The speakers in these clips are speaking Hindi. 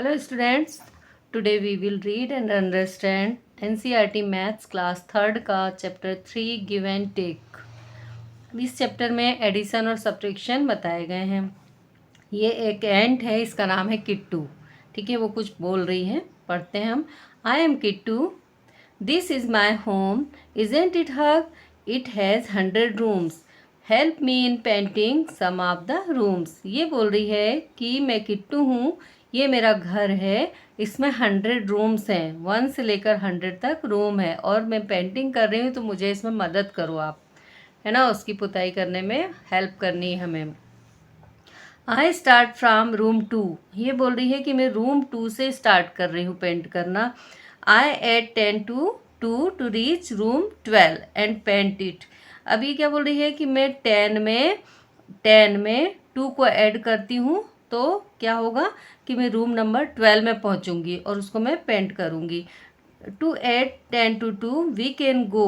Hello students, today we will read and understand NCERT Maths class third का चैप्टर 3 गिव एंड टेक। इस चैप्टर में एडिशन और सब्ट्रैक्शन बताए गए हैं। ये एक एंट है, इसका नाम है किट्टू। ठीक है, वो कुछ बोल रही है, पढ़ते हैं हम। I am Kittu, this is my home, isn't it huge, it has 100 rooms, help me in painting some of the rooms. ये बोल रही है कि मैं किट्टू हूँ, ये मेरा घर है, इसमें 100 रूम्स हैं, 1 से लेकर 100 तक रूम है और मैं पेंटिंग कर रही हूँ, तो मुझे इसमें मदद करो आप, है ना। उसकी पुताई करने में हेल्प करनी है हमें। आई स्टार्ट फ्राम रूम 2, ये बोल रही है कि मैं रूम 2 से स्टार्ट कर रही हूँ पेंट करना। I add 10 to 2 to reach room 12 and paint it. अभी क्या बोल रही है कि मैं 10 में 2 को ऐड करती हूँ, तो क्या होगा कि मैं रूम नंबर 12 में पहुँचूँगी और उसको मैं पेंट करूँगी। To add 10 to 2, we can go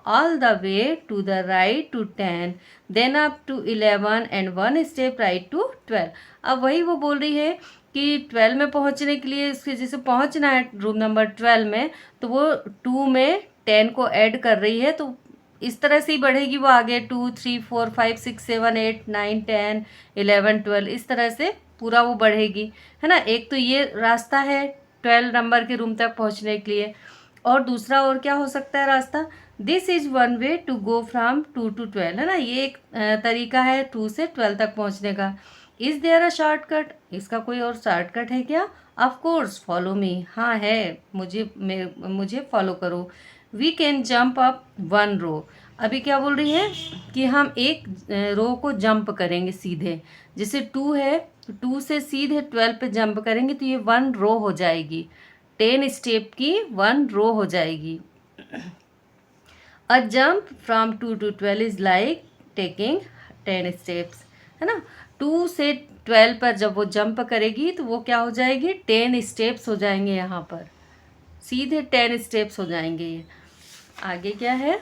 all the way to the right to 10, then up to 11 and one step right to 12। अब वही वो बोल रही है कि 12 में पहुंचने के लिए इसके जैसे पहुंचना है रूम नंबर 12 में, तो वो 2 में 10 को ऐड कर रही है, तो इस तरह से ही बढ़ेगी वो आगे 2 3 4 5 6 7 8 9 10 11 12, इस तरह से पूरा वो बढ़ेगी, है ना। एक तो ये रास्ता है 12 नंबर के रूम तक पहुंचने के लिए, और दूसरा और क्या हो सकता है रास्ता। This is one way to go from 2 to 12, है ना। ये एक तरीका है 2 से 12 तक पहुंचने का। इज देयर अ शॉर्टकट, इसका कोई और शॉर्टकट है क्या। ऑफ कोर्स फॉलो मी, हाँ है, मुझे फॉलो करो। वी कैन जंप अप 1 रो। अभी क्या बोल रही है कि हम एक रो को जंप करेंगे सीधे, जैसे 2 है तो 2 से सीधे 12 पे जंप करेंगे, तो ये 1 रो हो जाएगी, 10 स्टेप की 1 रो हो जाएगी। A jump from 2 to 12 is like taking 10 steps, है ना। 2 से 12 पर जब वो जंप करेगी तो वो क्या हो जाएगी, 10 स्टेप्स हो जाएंगे, यहाँ पर सीधे 10 स्टेप्स हो जाएंगे ये। आगे क्या है,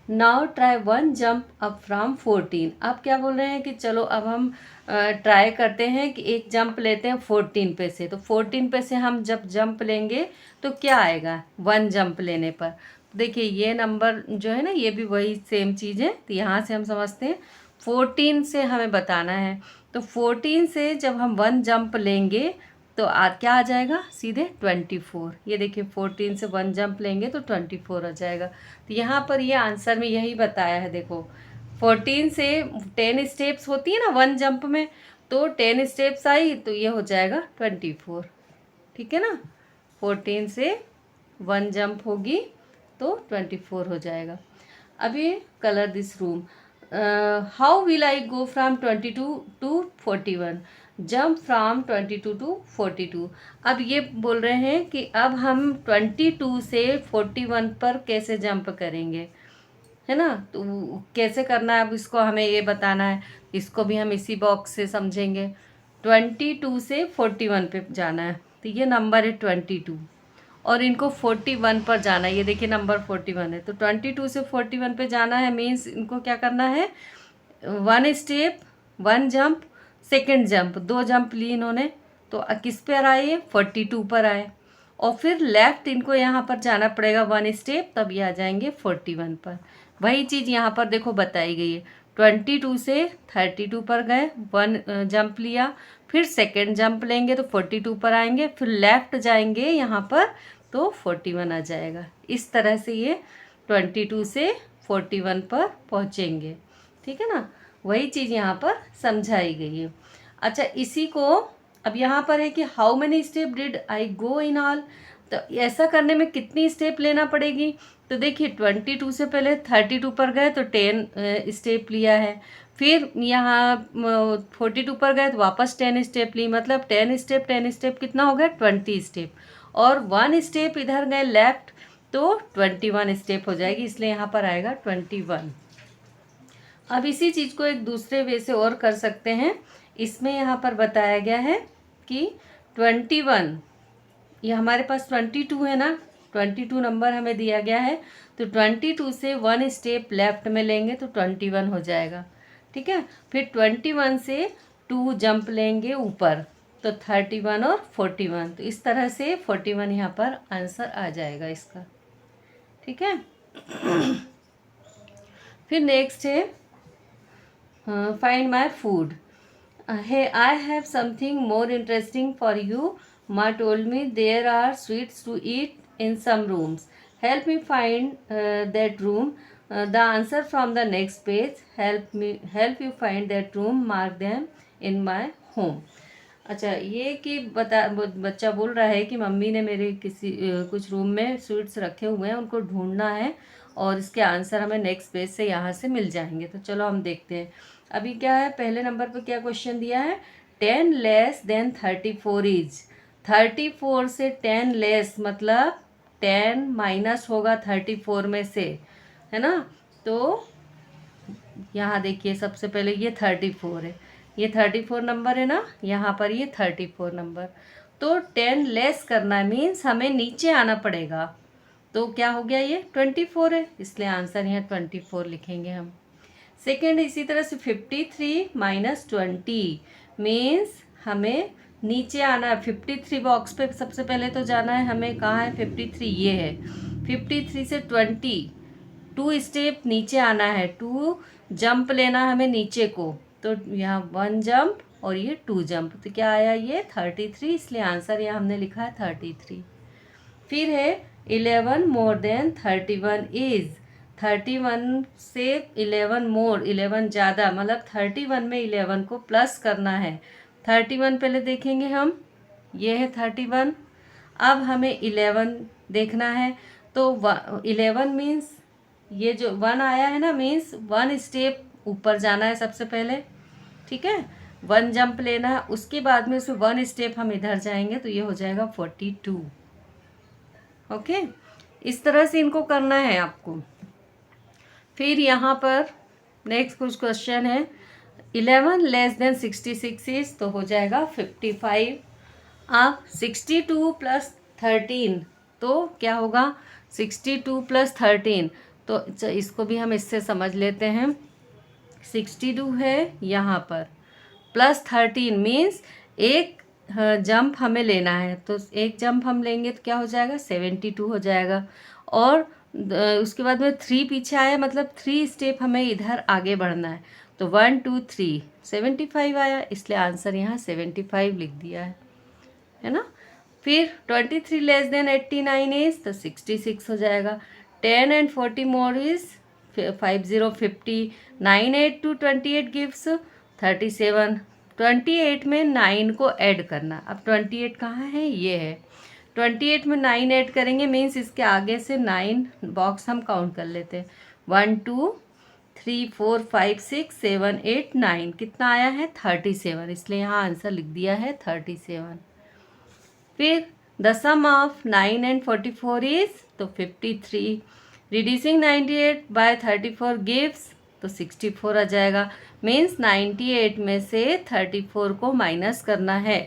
now try 1 jump up from 14। अब क्या बोल रहे हैं कि चलो अब हम ट्राई करते हैं कि एक जंप लेते हैं 14 पे से, तो 14 पे से हम जब जंप लेंगे तो क्या आएगा 1 जंप लेने पर। देखिए ये नंबर जो है ना, ये भी वही सेम चीज़ है, तो यहाँ से हम समझते हैं 14 से हमें बताना है, तो 14 से जब हम 1 जंप लेंगे तो क्या आ जाएगा, सीधे 24। ये देखिए 14 से 1 जंप लेंगे तो 24 आ जाएगा। तो यहाँ पर ये आंसर में यही बताया है, देखो 14 से 10 स्टेप्स होती है ना 1 जंप में, तो 10 स्टेप्स आई तो ये हो जाएगा 24, ठीक है ना। 14 से 1 जंप होगी तो 24 हो जाएगा। अभी colour this room. How will I go from 22 to 41, jump from 22 to 42। अब ये बोल रहे हैं कि अब हम 22 से 41 पर कैसे जंप करेंगे, है ना। तो कैसे करना है अब इसको हमें ये बताना है, इसको भी हम इसी बॉक्स से समझेंगे। 22 से 41 पे जाना है, तो ये नंबर है 22 और इनको 41 पर जाना है, ये देखिए नंबर 41 है, तो 22 से 41 पे जाना है, मीन्स इनको क्या करना है, 1 step 1 jump, second jump 2 jump ली इन्होंने, तो किस पर आए 42 पर आए, और फिर लेफ़्ट इनको यहाँ पर जाना पड़ेगा 1 स्टेप, तब ये आ जाएंगे 41 पर। वही चीज़ यहाँ पर देखो बताई गई है, 22 से 32 पर गए, 1 जंप लिया, फिर सेकेंड जंप लेंगे तो 42 पर आएंगे, फिर लेफ़्ट जाएंगे यहाँ पर तो 41 आ जाएगा। इस तरह से ये 22 से 41 पर पहुँचेंगे, ठीक है ना। वही चीज़ यहाँ पर समझाई गई है। अच्छा, इसी को अब यहाँ पर है कि how many step did I go in all, तो ऐसा करने में कितनी स्टेप लेना पड़ेगी। तो देखिए 22 से पहले 32 पर गए तो 10 स्टेप लिया है, फिर यहाँ 42 पर गए तो वापस 10 स्टेप ली, मतलब 10 स्टेप कितना हो गया 20 स्टेप, और 1 स्टेप इधर गए लेफ्ट तो 21 स्टेप हो जाएगी, इसलिए यहाँ पर आएगा 21। अब इसी चीज़ को एक दूसरे वे से और कर सकते हैं। इसमें यहाँ पर बताया गया है कि 21, ये हमारे पास 22 है ना, 22 नंबर हमें दिया गया है, तो 22 से 1 स्टेप लेफ्ट में लेंगे तो 21 हो जाएगा, ठीक है। फिर 21 से 2 जंप लेंगे ऊपर, तो 31 और 41, तो इस तरह से 41 यहाँ पर आंसर आ जाएगा इसका। ठीक है। फिर नेक्स्ट है find my food. Hey, I have something more interesting for you. Ma told me there are sweets to eat in some rooms. Help me find that room. The answer from the next page. Help you find that room. Mark them in my home. अच्छा, ये कि बच्चा बोल रहा है कि मम्मी ने मेरे कुछ रूम में स्वीट्स रखे हुए हैं, उनको ढूंढना है और इसके आंसर हमें नेक्स्ट पेज से यहाँ से मिल जाएंगे। तो चलो हम देखते हैं। अभी क्या है, पहले नंबर पर क्या क्वेश्चन दिया है, 10 लेस देन 34 इज। 34 से 10 लेस मतलब 10 माइनस होगा 34 में से, है ना। तो यहाँ देखिए, सबसे पहले ये 34 है, ये 34 नंबर है ना, यहाँ पर ये 34 नंबर। तो 10 लेस करना है, मीन्स हमें नीचे आना पड़ेगा। तो क्या हो गया, ये 24 है, इसलिए आंसर यहाँ 24 लिखेंगे हम। सेकेंड, इसी तरह से 53 माइनस 20 मीन्स हमें नीचे आना है। 53 बॉक्स पे सबसे पहले तो जाना है हमें, कहाँ है 53, ये है। 53 से 20 2 स्टेप नीचे आना है, 2 जंप लेना है हमें नीचे को। तो यहाँ 1 जंप और ये 2 जंप, तो क्या आया, ये 33, इसलिए आंसर यहाँ हमने लिखा है 33। फिर है 11 मोर देन 31 इज। 31 से 11 मोर, 11 ज़्यादा, मतलब 31 में 11 को प्लस करना है। 31 पहले देखेंगे हम, ये है 31। अब हमें 11 देखना है, तो 11 मीन्स ये जो 1 आया है ना, मीन्स 1 स्टेप ऊपर जाना है सबसे पहले। ठीक है, 1 जंप लेना है, उसके बाद में उसमें 1 स्टेप हम इधर जाएंगे, तो ये हो जाएगा 42। ओके, इस तरह से इनको करना है आपको। फिर यहाँ पर नेक्स्ट कुछ क्वेश्चन है, 11 लेस देन 66 इज, तो हो जाएगा 55। अब 62 प्लस 13, तो क्या होगा, 62 प्लस 13, तो इसको भी हम इससे समझ लेते हैं। 62 है यहाँ पर, प्लस 13 मीन्स एक जंप हमें लेना है, तो एक जंप हम लेंगे तो क्या हो जाएगा, 72 हो जाएगा। और उसके बाद में 3 पीछे आया, मतलब 3 स्टेप हमें इधर आगे बढ़ना है, तो 1 2 3 75 आया, इसलिए आंसर यहाँ 75 लिख दिया है ना। फिर 23 लेस देन 89 इज, तो 66 हो जाएगा। 10 and 40 more is 50. 9 8 to 28 gives 37. 28 में 9 को ऐड करना। अब 28 कहाँ है, ये है। 28 में 9 ऐड करेंगे, मीन्स इसके आगे से 9 बॉक्स हम काउंट कर लेते हैं। 1 2 3 4 5 6 7 8 9, कितना आया है 37, इसलिए यहाँ आंसर लिख दिया है 37। फिर the sum of 9 and 44 is, तो 53। रिड्यूसिंग 98 बाय 34 गिव्स, तो 64 आ जाएगा। मीन्स 98 में से 34 को माइनस करना है।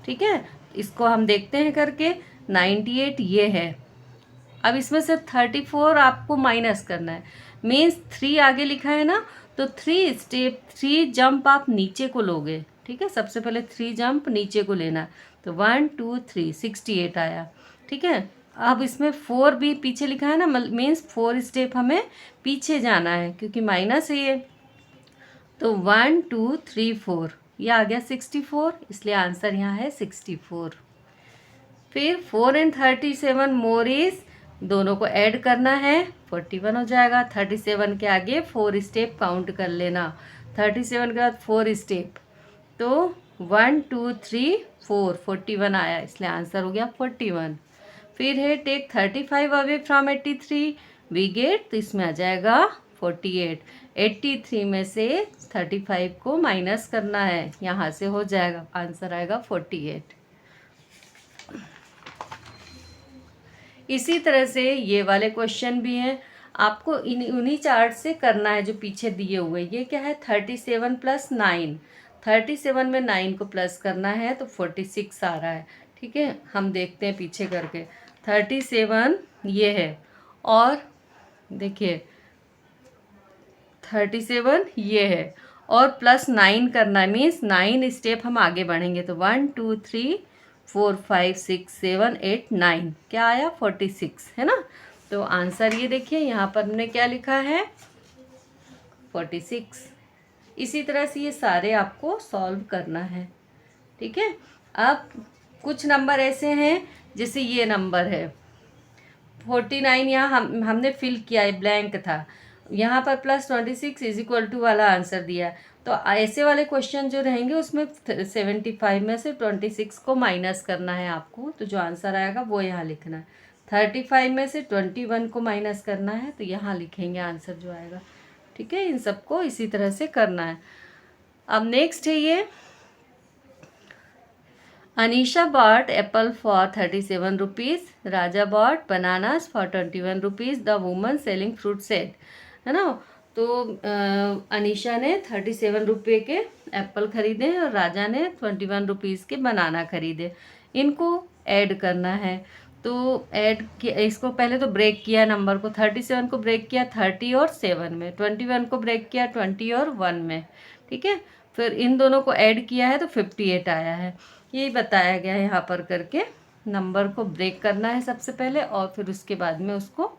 ठीक है, इसको हम देखते हैं करके। 98 ये है, अब इसमें से 34 आपको माइनस करना है, मीन्स 3 आगे लिखा है ना, तो 3 जंप आप नीचे को लोगे। ठीक है, सबसे पहले 3 जंप नीचे को लेना, तो 1 2 3 68 आया। ठीक है, अब इसमें 4 भी पीछे लिखा है ना, मीन्स 4 स्टेप हमें पीछे जाना है, क्योंकि माइनस है ये। तो 1 2 3 4, ये आ गया 64, इसलिए आंसर यहाँ है 64। फिर 4 and 37 मोर इज, दोनों को ऐड करना है, 41 हो जाएगा। 37 के आगे 4 स्टेप काउंट कर लेना, 37 के बाद 4 स्टेप, तो 1 2 3 4 41 आया, इसलिए आंसर हो गया 41। फिर है take 35 away from 83 we get, तो इसमें आ जाएगा 48। 83 में से 35 को माइनस करना है, यहाँ से हो जाएगा, आंसर आएगा 48। इसी तरह से ये वाले क्वेश्चन भी हैं, आपको उन्हीं चार्ट से करना है जो पीछे दिए हुए। ये क्या है, 37 प्लस 9, 37 में 9 को प्लस करना है, तो 46 आ रहा है। ठीक है, हम देखते हैं पीछे करके। 37 ये है, और देखिए 37 ये है, और +9 करना मीन्स 9 स्टेप हम आगे बढ़ेंगे। तो 1 2 3 4 5 6 7 8 9 क्या आया 46 है ना। तो आंसर ये देखिए यहाँ पर हमने क्या लिखा है 46। इसी तरह से ये सारे आपको सॉल्व करना है, ठीक है। अब कुछ नंबर ऐसे हैं जैसे ये नंबर है 49, यहाँ हमने फिल किया है, ब्लैंक था, यहाँ पर +26 = वाला आंसर दिया। तो ऐसे वाले क्वेश्चन जो रहेंगे उसमें 75 में से 26 को माइनस करना है आपको, तो जो आंसर आएगा वो यहाँ लिखना है। 35 में से 21 को माइनस करना है, तो यहाँ लिखेंगे आंसर जो आएगा, ठीक है। इन सबको इसी तरह से करना है। अब नेक्स्ट है ये, Anisha bought apple for 37 rupees. Raja bought bananas for 21 rupees. The woman selling fruit said, है ना। तो अनीशा ने 37 रुपये के एप्पल खरीदे और राजा ने 21 रुपीज़ के बनाना खरीदे। इनको ऐड करना है। तो ऐड किया, इसको पहले तो ब्रेक किया नंबर को, 37 को ब्रेक किया 30 और 7 में, 21 को ब्रेक किया 20 और 1 में, ठीक है। फिर इन दोनों को ऐड किया है तो 58 आया है। यही बताया गया है यहाँ पर करके, नंबर को ब्रेक करना है सबसे पहले और फिर उसके बाद में उसको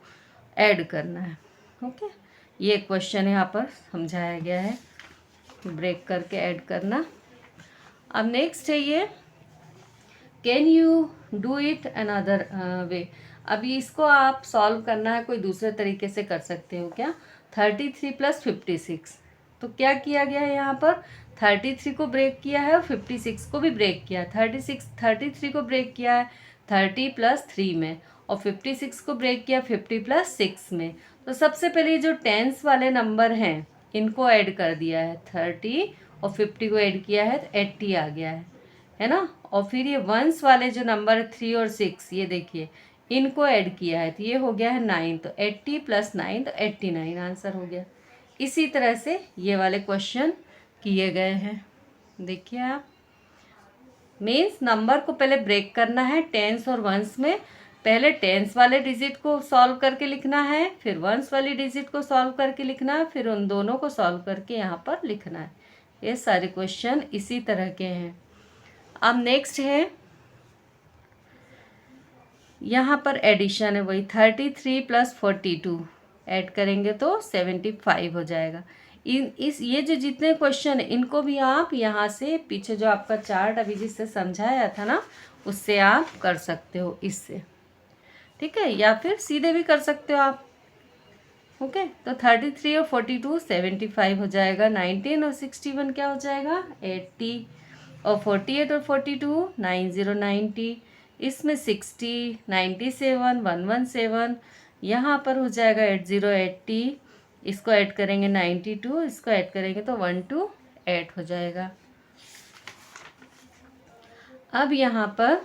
ऐड करना है, ओके। ये क्वेश्चन यहाँ पर समझाया गया है, ब्रेक करके ऐड करना। अब नेक्स्ट है ये, can you do it another way. अभी इसको आप सॉल्व करना है कोई दूसरे तरीके से कर सकते हो क्या। 33 + 56, तो क्या किया गया है यहाँ पर 33 को ब्रेक किया है और 56 को भी ब्रेक किया है। 33 को ब्रेक किया है 30 + 3 में और 56 को ब्रेक किया 50 + 6 में। तो सबसे पहले जो टेंस वाले नंबर हैं इनको ऐड कर दिया है, 30 और 50 को ऐड किया है तो 80 आ गया है ना। और फिर ये वंस वाले जो नंबर 3 और 6 ये देखिए इनको ऐड किया है तो ये हो गया है 9, तो 80 + 9 तो 89 आंसर हो गया। इसी तरह से ये वाले क्वेश्चन किए गए हैं, देखिए आप। मीन्स नंबर को पहले ब्रेक करना है टेंस और वंस में, पहले टेंस वाले डिजिट को सॉल्व करके लिखना है, फिर वंस वाली डिजिट को सॉल्व करके लिखना है, फिर उन दोनों को सॉल्व करके यहाँ पर लिखना है। ये सारे क्वेश्चन इसी तरह के हैं। अब नेक्स्ट है यहाँ पर एडिशन है, वही 33 + 42 ऐड करेंगे तो 75 हो जाएगा। ये जो जितने क्वेश्चन इनको भी आप यहाँ से पीछे जो आपका चार्ट अभी जिससे समझाया था ना उससे आप कर सकते हो इससे, ठीक है, या फिर सीधे भी कर सकते हो आप, ओके। तो 33 और 42 75 हो जाएगा, 19 और 61 क्या हो जाएगा 80, और 48 और 42 90 90, इसमें 60 97 117, यहाँ पर हो जाएगा 80 80, इसको ऐड करेंगे 92, इसको ऐड करेंगे तो 128 हो जाएगा। अब यहाँ पर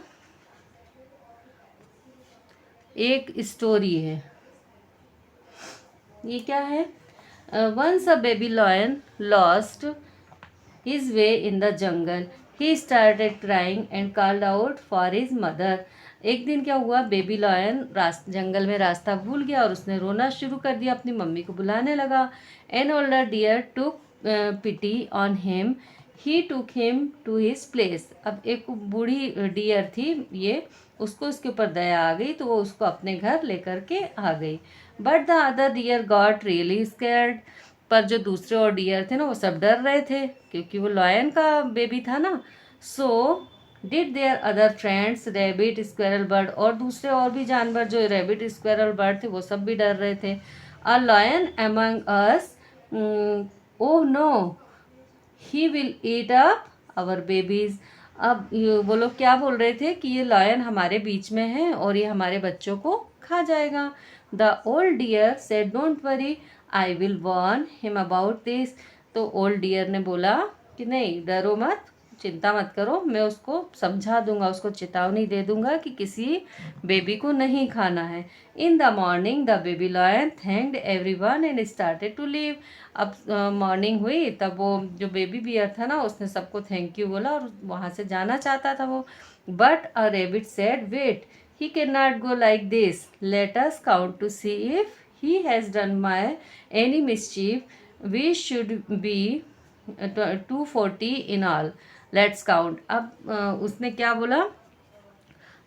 एक स्टोरी है, ये क्या है, once a baby lion lost his way in the jungle, he started crying and called out for his mother. एक दिन क्या हुआ, बेबी लॉयन जंगल में रास्ता भूल गया और उसने रोना शुरू कर दिया, अपनी मम्मी को बुलाने लगा। An older deer took pity on him, he took him to his place. अब एक बूढ़ी डियर थी, ये उसको उसके ऊपर दया आ गई तो वो उसको अपने घर लेकर के आ गई। But the other deer got really scared, पर जो दूसरे और डियर थे ना वो सब डर रहे थे क्योंकि वो लॉयन का बेबी था ना। So did their other friends rabbit squirrel bird, और दूसरे और भी जानवर जो रैबिट स्क्वेरल बर्ड थे वो सब भी डर रहे थे। A lion among us, oh no he will eat up our babies. अब वो लोग क्या बोल रहे थे कि ये लॉयन हमारे बीच में है और ये हमारे बच्चों को खा जाएगा। The old deer said don't worry I will warn him about this. तो ओल्ड डियर ने बोला कि नहीं डरो मत, चिंता मत करो, मैं उसको समझा दूंगा, उसको चेतावनी दे दूंगा कि किसी बेबी को नहीं खाना है। In the morning the baby lion thanked everyone and started to leave. अब मॉर्निंग हुई तब वो जो बेबी बियर था ना उसने सबको थैंक यू बोला और वहाँ से जाना चाहता था वो। But a rabbit said wait, he can not go like this, let us count to see if he has done my any mischief, we should be 240 in all, let's count. अब उसने क्या बोला,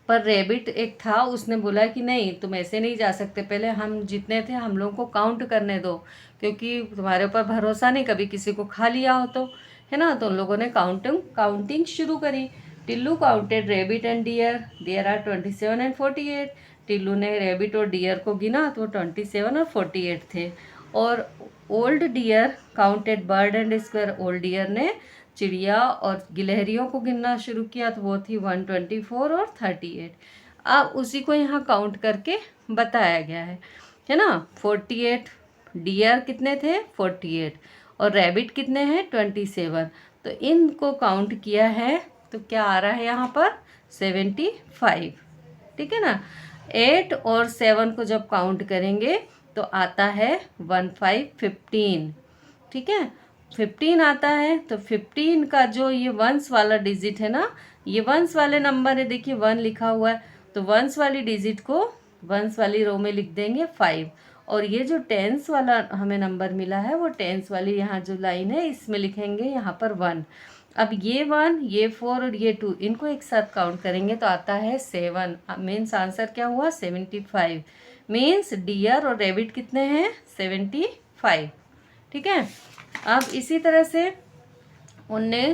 पर रैबिट एक था, उसने बोला कि नहीं तुम ऐसे नहीं जा सकते, पहले हम जितने थे हम लोगों को काउंट करने दो, क्योंकि तुम्हारे ऊपर भरोसा नहीं, कभी किसी को खा लिया हो तो, है ना। तो उन लोगों ने काउंटिंग शुरू करी। Tillu counted rabbit and deer, there are 27 and 48। Tillu ने रैबिट और डियर को गिना तो 27 और 48 थे। और old deer counted bird and squirrel, old deer ने चिड़िया और गिलहरियों को गिनना शुरू किया तो वो थी 124 और 38। अब उसी को यहाँ काउंट करके बताया गया है ना। 48 डियर कितने थे 48, और रैबिट कितने हैं 27। तो इनको काउंट किया है तो क्या आ रहा है यहाँ पर 75, ठीक है ना। 8 और 7 को जब काउंट करेंगे तो आता है 15 ठीक है, 15 आता है। तो 15 का जो ये वंस वाला डिजिट है ना, ये वंस वाले नंबर है, देखिए 1 लिखा हुआ है, तो वंस वाली डिजिट को वंस वाली रो में लिख देंगे 5, और ये जो टेंस वाला हमें नंबर मिला है वो टेंस वाली यहाँ जो लाइन है इसमें लिखेंगे यहाँ पर 1। अब ये 1, ये 4 और ये 2 इनको एक साथ काउंट करेंगे तो आता है 7। मीन्स आंसर क्या हुआ 75। मीन्स डियर और रैबिट कितने हैं 75, ठीक है। अब इसी तरह से उनने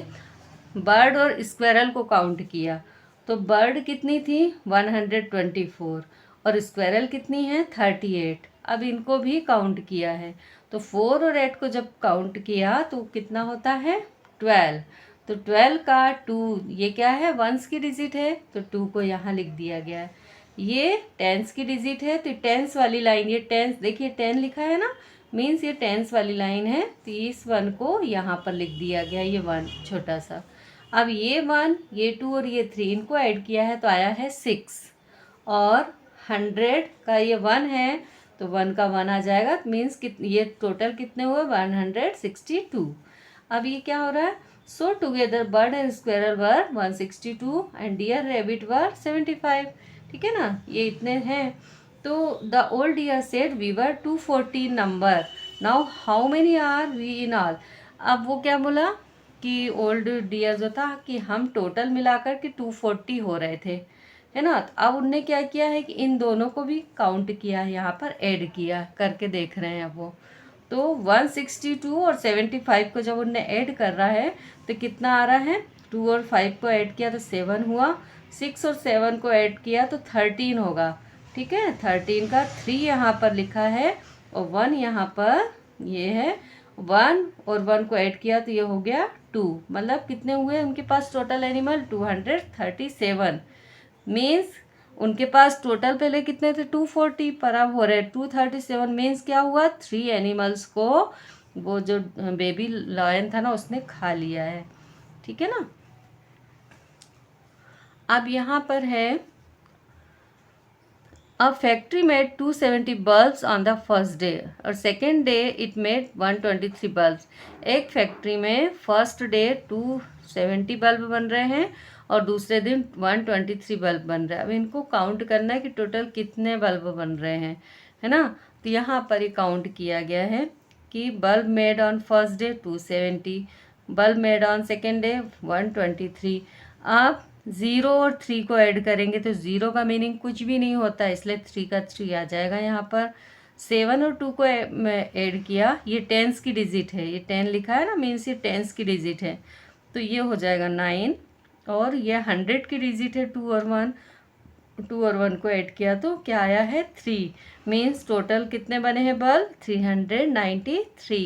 बर्ड और स्क्वेरल को काउंट किया, तो बर्ड कितनी थी 124 और स्क्वेरल कितनी है 38। अब इनको भी काउंट किया है, तो 4 और 8 को जब काउंट किया तो कितना होता है 12। तो 12 का 2, ये क्या है वंस की डिजिट है, तो 2 को यहाँ लिख दिया गया है। ये टेंस की डिजिट है, तो टेंस वाली लाइन, ये टेंस देखिए 10 लिखा है ना, मीन्स ये टेंस वाली लाइन है, तो इस 1 को यहाँ पर लिख दिया गया, ये 1 छोटा सा। अब ये 1, ये 2 और ये 3 इनको ऐड किया है तो आया है 6, और 100 का ये 1 है तो 1 का 1 आ जाएगा, मीन्स ये टोटल कितने हुए 162। अब ये क्या हो रहा है, so together bird and squirrel were 162 and deer rabbit were 75, ठीक है ना, ये इतने हैं। तो the old deer said we were 240 number, now how many are we in all. अब वो क्या बोला कि ओल्ड डियर जो था कि हम टोटल मिलाकर के 240 हो रहे थे, है ना। तो अब उनने क्या किया है कि इन दोनों को भी काउंट किया है, यहाँ पर ऐड किया करके देख रहे हैं अब वो। तो 162 और 75 को जब उनने ऐड कर रहा है तो कितना आ रहा है, 2 और 5 को ऐड किया तो 7 हुआ, 6 और 7 को ऐड किया तो 13 होगा, ठीक है। 13 का 3 यहाँ पर लिखा है और 1 यहाँ पर ये है, 1 और 1 को ऐड किया तो ये हो गया 2, मतलब कितने हुए उनके पास टोटल एनिमल 237। मीन्स उनके पास टोटल पहले कितने थे 240, पर अब हो रहे 237। मीन्स क्या हुआ 3 एनिमल्स को वो जो बेबी लॉयन था ना उसने खा लिया है, ठीक है ना। अब यहाँ पर है a factory made 270 bulbs on the first day और second day it made 123 bulbs. एक फैक्ट्री में फर्स्ट डे 270 बल्ब बन रहे हैं और दूसरे दिन 123 बल्ब बन रहे हैं। अब इनको काउंट करना है कि टोटल कितने बल्ब बन रहे हैं, है ना। तो यहाँ पर ये काउंट किया गया है कि bulb made on first day 270, bulb made on second day 123। आप 0 और 3 को ऐड करेंगे तो 0 का मीनिंग कुछ भी नहीं होता, इसलिए 3 का 3 आ जाएगा यहाँ पर। 7 और 2 को ऐड किया, ये टेंस की डिजिट है, ये 10 लिखा है ना, मीन्स ये टेंस की डिजिट है, तो ये हो जाएगा 9। और ये 100 की डिजिट है 2 और 1, 2 और 1 को ऐड किया तो क्या आया है 3। मीन्स टोटल कितने बने हैं bulb 393।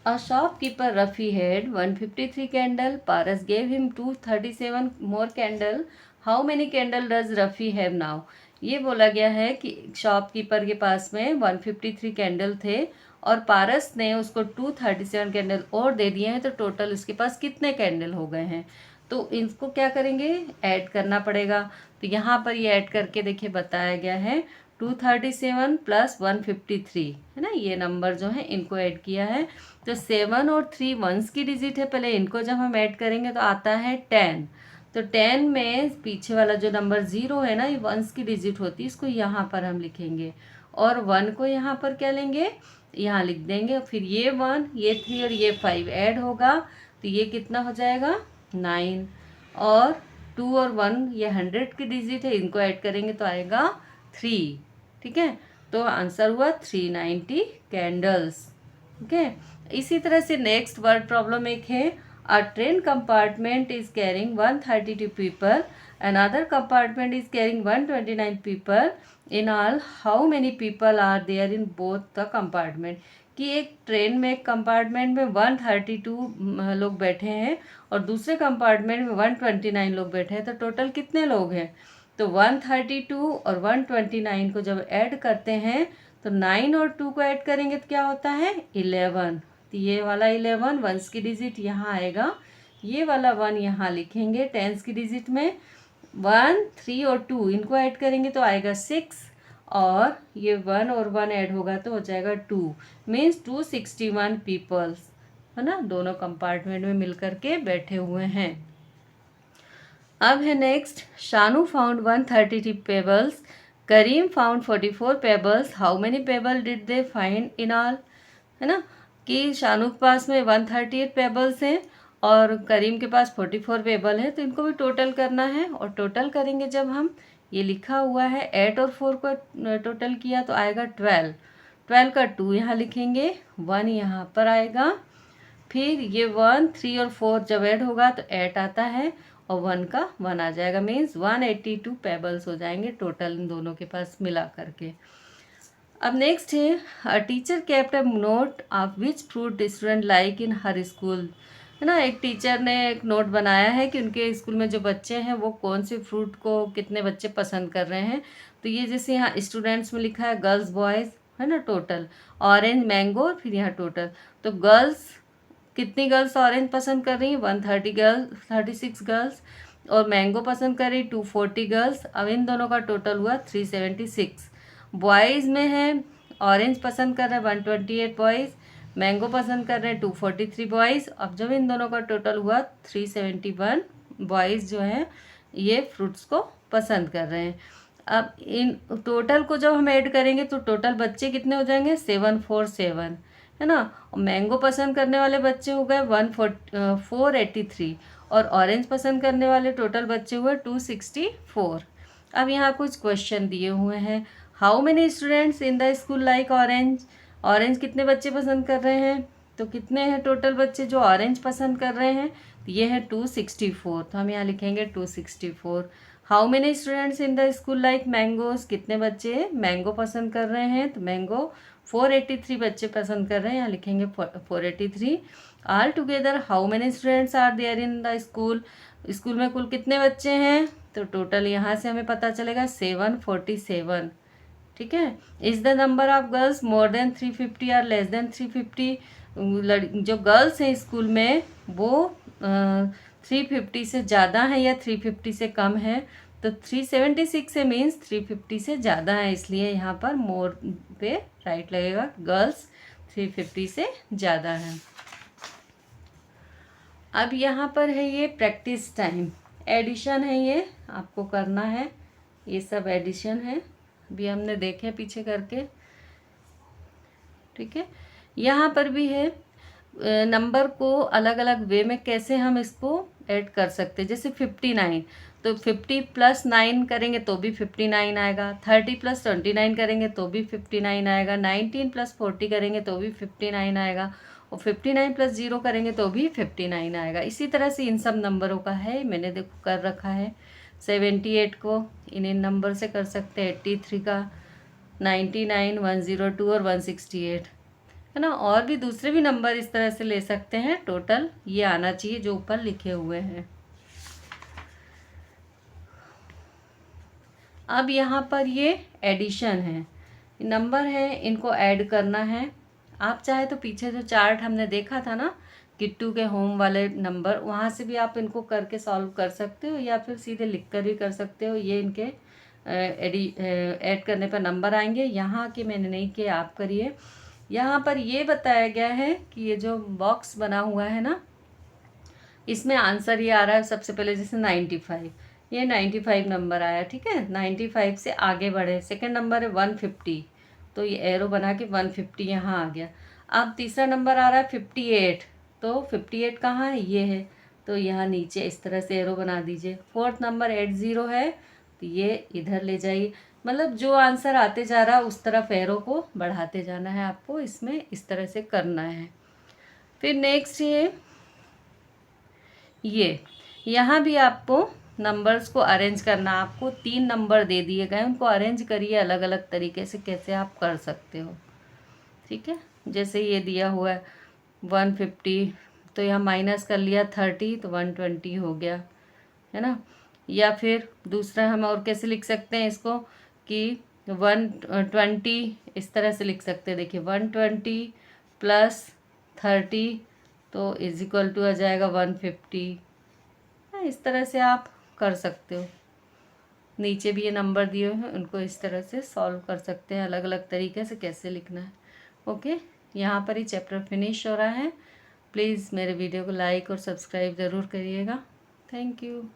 A shopkeeper Rafi had 153 candle. Paras gave him 237 more candle. How many candle does Rafi have now? ये बोला गया है कि शॉपकीपर के पास में 153 कैंडल थे और पारस ने उसको 237 कैंडल और दे दिए हैं, तो टोटल उसके पास कितने कैंडल हो गए हैं। तो इनको क्या करेंगे ऐड करना पड़ेगा। तो यहाँ पर ये ऐड करके देखिए बताया गया है 237 प्लस 153, है ना, ये नंबर जो है इनको ऐड किया है। तो 7 और 3 वंस की डिजिट है, पहले इनको जब हम ऐड करेंगे तो आता है 10। तो 10 में पीछे वाला जो नंबर 0 है ना, ये वंस की डिजिट होती है, इसको यहाँ पर हम लिखेंगे और 1 को यहाँ पर क्या लेंगे, यहाँ लिख देंगे। फिर ये 1, ये 3 और ये 5 ऐड होगा तो ये कितना हो जाएगा 9, और 2 और 1 ये 100 की डिजिट है, इनको ऐड करेंगे तो आएगा 3। ठीक है, तो आंसर हुआ 390 कैंडल्स। ओके, इसी तरह से नेक्स्ट वर्ड प्रॉब्लम एक है, a train compartment is carrying 132 people, another compartment is carrying 129 people, in all how many people are there in both the compartment. कि एक ट्रेन में एक कंपार्टमेंट में 132 लोग बैठे हैं और दूसरे कंपार्टमेंट में 129 लोग बैठे हैं, तो टोटल कितने लोग हैं। तो 132 और 129 को जब ऐड करते हैं तो 9 और 2 को ऐड करेंगे तो क्या होता है 11। तो ये वाला 11 वंस की डिजिट यहाँ आएगा, ये वाला 1 यहाँ लिखेंगे टेंस की डिजिट में। 1, 3 और 2 इनको ऐड करेंगे तो आएगा 6, और ये 1 और 1 ऐड होगा तो हो जाएगा 2, मीन्स 261 पीपल्स, है ना, दोनों कंपार्टमेंट में मिल करके बैठे हुए हैं। अब है next, Shanu found 133 pebbles, Karim found 44 pebbles, how many pebble did they find in all. है ना, कि शानू के पास में 138 पेबल्स हैं और करीम के पास 44 पेबल है, तो इनको भी टोटल करना है। और टोटल करेंगे जब हम, ये लिखा हुआ है 8 और 4 को टोटल किया तो आएगा 12, 12 का 2 यहाँ लिखेंगे, 1 यहाँ पर आएगा। फिर ये 1, 3 और 4 जब ऐड होगा तो 8 आता है और 1 का 1 आ जाएगा, मीन्स 182 पेबल्स हो जाएंगे टोटल इन दोनों के पास मिला करके। अब नेक्स्ट है, a teacher kept a note of which fruit student like in her school. है ना, एक टीचर ने एक नोट बनाया है कि उनके स्कूल में जो बच्चे हैं वो कौन से फ्रूट को कितने बच्चे पसंद कर रहे हैं। तो ये जैसे यहाँ स्टूडेंट्स में लिखा है गर्ल्स बॉयज़, है ना, टोटल ऑरेंज मैंगो, फिर यहाँ टोटल। तो गर्ल्स, कितनी गर्ल्स ऑरेंज पसंद कर रही हैं 130 गर्ल्स, 36 गर्ल्स, और मैंगो पसंद कर रही 240 गर्ल्स। अब इन दोनों का टोटल हुआ 376। बॉयज़ में है ऑरेंज पसंद कर रहे हैं 128 बॉयज़, मैंगो पसंद कर रहे हैं 243 बॉयज़। अब जब इन दोनों का टोटल हुआ 371 बॉयज़ जो हैं ये फ्रूट्स को पसंद कर रहे हैं। अब इन टोटल को जब हम ऐड करेंगे तो टोटल बच्चे कितने हो जाएंगे 747, है ना। और मैंगो पसंद करने वाले बच्चे हो गए 483 और ऑरेंज पसंद करने वाले टोटल बच्चे हुए 264। अब यहाँ कुछ क्वेश्चन दिए हुए हैं, how many students in the school like orange. Orange कितने बच्चे पसंद कर रहे हैं, तो कितने हैं टोटल बच्चे जो ऑरेंज पसंद कर रहे हैं, तो ये है 264, तो हम यहाँ लिखेंगे 264। How many students in the school like mangoes, कितने बच्चे मैंगो पसंद कर रहे हैं, तो मैंगो 483 बच्चे पसंद कर रहे हैं, यहाँ लिखेंगे 483। All together how many students are there in the school, school में कुल कितने बच्चे हैं, तो टोटल यहाँ से हमें पता चलेगा 747। ठीक है, is the number of girls more than 350 और लेस देन 350। जो गर्ल्स हैं स्कूल में वो 350 से ज़्यादा है या 350 से कम है, तो 376 है, मीन्स 350 से ज़्यादा है, इसलिए यहाँ पर मोर पे राइट लगेगा, गर्ल्स 350 से ज़्यादा है। अब यहाँ पर है ये प्रैक्टिस टाइम, एडिशन है, ये आपको करना है, ये सब एडिशन है, अभी हमने देखे पीछे करके। ठीक है, यहाँ पर भी है नंबर को अलग अलग वे में कैसे हम इसको ऐड कर सकते हैं। जैसे 59, तो 50 + 9 करेंगे तो भी 59 आएगा, 30 + 29 करेंगे तो भी 59 आएगा, 19 + 40 करेंगे तो भी 59 आएगा, और 59 + 0 करेंगे तो भी 59 आएगा। इसी तरह से इन सब नंबरों का है, मैंने देखो कर रखा है। 78 को इन नंबर से कर सकते हैं, 83 का, 99, 102 और 168, है ना। और भी दूसरे भी नंबर इस तरह से ले सकते हैं, टोटल ये आना चाहिए जो ऊपर लिखे हुए हैं। अब यहाँ पर ये एडिशन है, नंबर है, इनको ऐड करना है। आप चाहे तो पीछे जो चार्ट हमने देखा था ना किट्टू के होम वाले नंबर, वहाँ से भी आप इनको करके सॉल्व कर सकते हो या फिर सीधे लिख कर भी कर सकते हो। ये इनके ऐड करने पर नंबर आएंगे। यहाँ के मैंने नहीं किए, आप करिए। यहाँ पर ये बताया गया है कि ये जो बॉक्स बना हुआ है ना, इसमें आंसर ये आ रहा है सबसे पहले जैसे 95, ये 95 नंबर आया, ठीक है। 95 से आगे बढ़े, सेकंड नंबर है 150, तो ये एरो बना के 150 यहाँ आ गया। अब तीसरा नंबर आ रहा है 58, तो 58 कहाँ है, ये है, तो यहाँ नीचे इस तरह से एरो बना दीजिए। फोर्थ नंबर 80 है, तो ये इधर ले जाइए। मतलब जो आंसर आते जा रहा है उस तरफ एरो को बढ़ाते जाना है आपको, इसमें इस तरह से करना है। फिर नेक्स्ट ये यहाँ भी आपको नंबर्स को अरेंज करना, आपको 3 नंबर दे दिए गए, उनको अरेंज करिए अलग अलग तरीके से, कैसे आप कर सकते हो, ठीक है। जैसे ये दिया हुआ है 150, तो यहाँ माइनस कर लिया 30, तो 120 हो गया, है ना। या फिर दूसरा हम और कैसे लिख सकते हैं इसको कि 120 इस तरह से लिख सकते हैं। देखिए 120 प्लस 30 तो इज इक्वल टू आ जाएगा 150। इस तरह से आप कर सकते हो। नीचे भी ये नंबर दिए हुए हैं, उनको इस तरह से सॉल्व कर सकते हैं अलग अलग तरीके से कैसे लिखना है। ओके, यहाँ पर ही चैप्टर फिनिश हो रहा है। प्लीज़ मेरे वीडियो को लाइक और सब्सक्राइब ज़रूर करिएगा। Thank you.